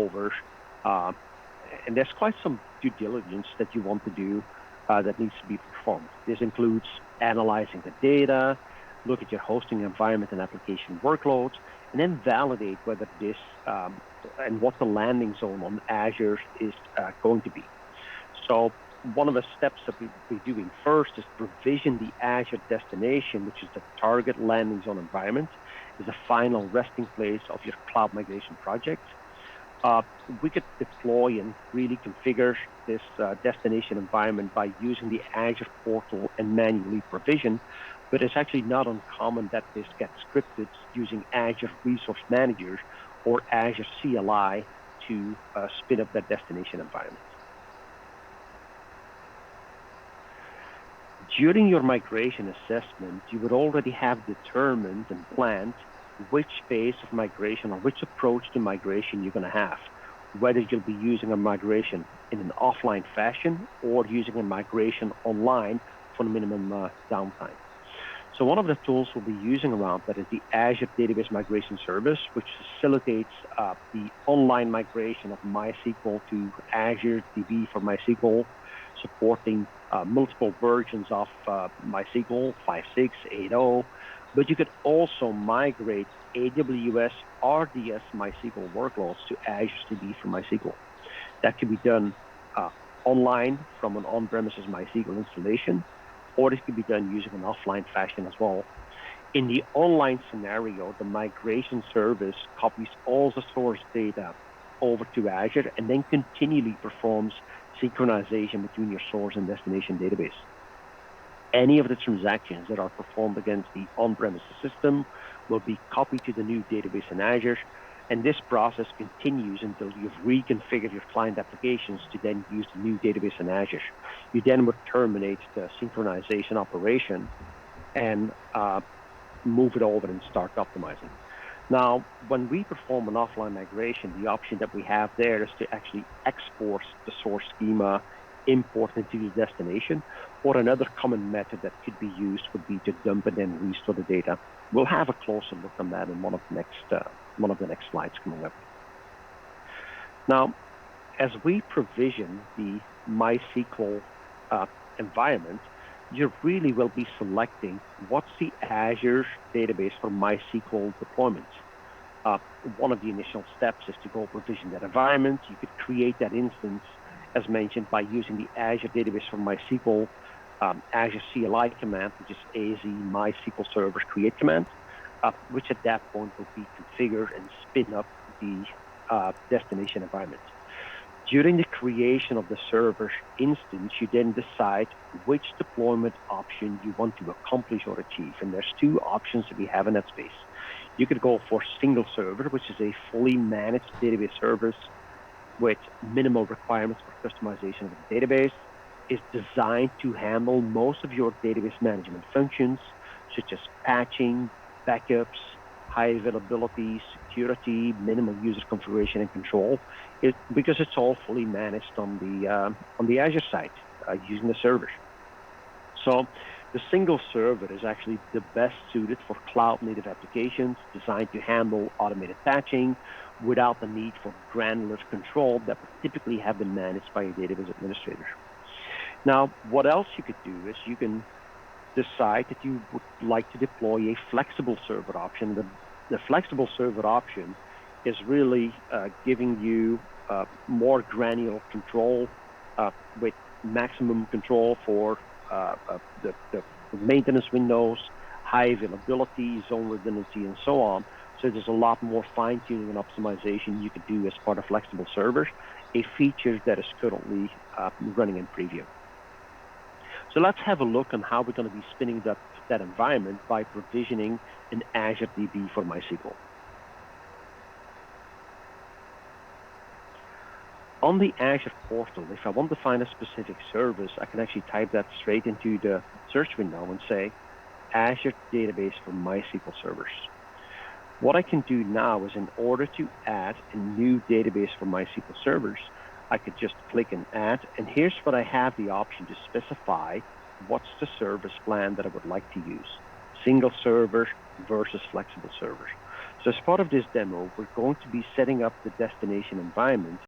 over, uh, and there's quite some due diligence that you want to do that needs to be performed. This includes analyzing the data, look at your hosting environment and application workloads, and then validate whether this and what the landing zone on Azure is going to be. So one of the steps that we're doing first is provision the Azure destination, which is the target landing zone environment, is the final resting place of your cloud migration project. Uh, we could deploy and really configure this destination environment by using the Azure portal and manually provision, but it's actually not uncommon that this gets scripted using Azure Resource Manager or Azure CLI to spin up that destination environment. During your migration assessment, you would already have determined and planned which phase of migration or which approach to migration you're going to have, whether you'll be using a migration in an offline fashion or using a migration online for minimum downtime. So one of the tools we'll be using around that is the Azure Database Migration Service, which facilitates the online migration of MySQL to Azure DB for MySQL, supporting multiple versions of MySQL 5.6, 8.0, but you could also migrate AWS RDS MySQL workloads to Azure DB for MySQL. That can be done online from an on-premises MySQL installation, or it can be done using an offline fashion as well. In the online scenario, the migration service copies all the source data over to Azure and then continually performs synchronization between your source and destination database. Any of the transactions that are performed against the on-premises system will be copied to the new database in Azure, and this process continues until you've reconfigured your client applications to then use the new database in Azure. You then would terminate the synchronization operation and move it over and start optimizing. Now, when we perform an offline migration, the option that we have there is to actually export the source schema, import it into the destination, or another common method that could be used would be to dump it and restore the data. We'll have a closer look on that in one of the next slides coming up. Now, as we provision the MySQL environment, you really will be selecting what's the Azure database for MySQL deployment. One of the initial steps is to go provision that environment. You could create that instance, as mentioned, by using the Azure database for MySQL Azure CLI command, which is AZ MySQL Server create command, which at that point will be configured and spin up the destination environment. During the creation of the server instance, you then decide which deployment option you want to accomplish or achieve. And there's two options that we have in that space. You could go for single server, which is a fully managed database service with minimal requirements for customization of the database. It's designed to handle most of your database management functions, such as patching, backups, high availability, security, minimal user configuration and control, because it's all fully managed on the Azure side using the servers. So the single server is actually the best suited for cloud-native applications designed to handle automated patching without the need for granular control that would typically have been managed by a database administrator. Now, what else you could do is you can decide that you would like to deploy a flexible server option. The flexible server option is really giving you more granular control with maximum control for the maintenance windows, high availability, zone redundancy, and so on. So there's a lot more fine-tuning and optimization you could do as part of flexible servers, a feature that is currently running in preview. So let's have a look on how we're going to be spinning that environment by provisioning an Azure DB for MySQL. On the Azure portal, if I want to find a specific service, I can actually type that straight into the search window and say Azure database for MySQL servers. What I can do now is, in order to add a new database for MySQL servers, I could just click and add, and here's what I have the option to specify what's the service plan that I would like to use. Single server versus flexible servers. So as part of this demo, we're going to be setting up the destination environment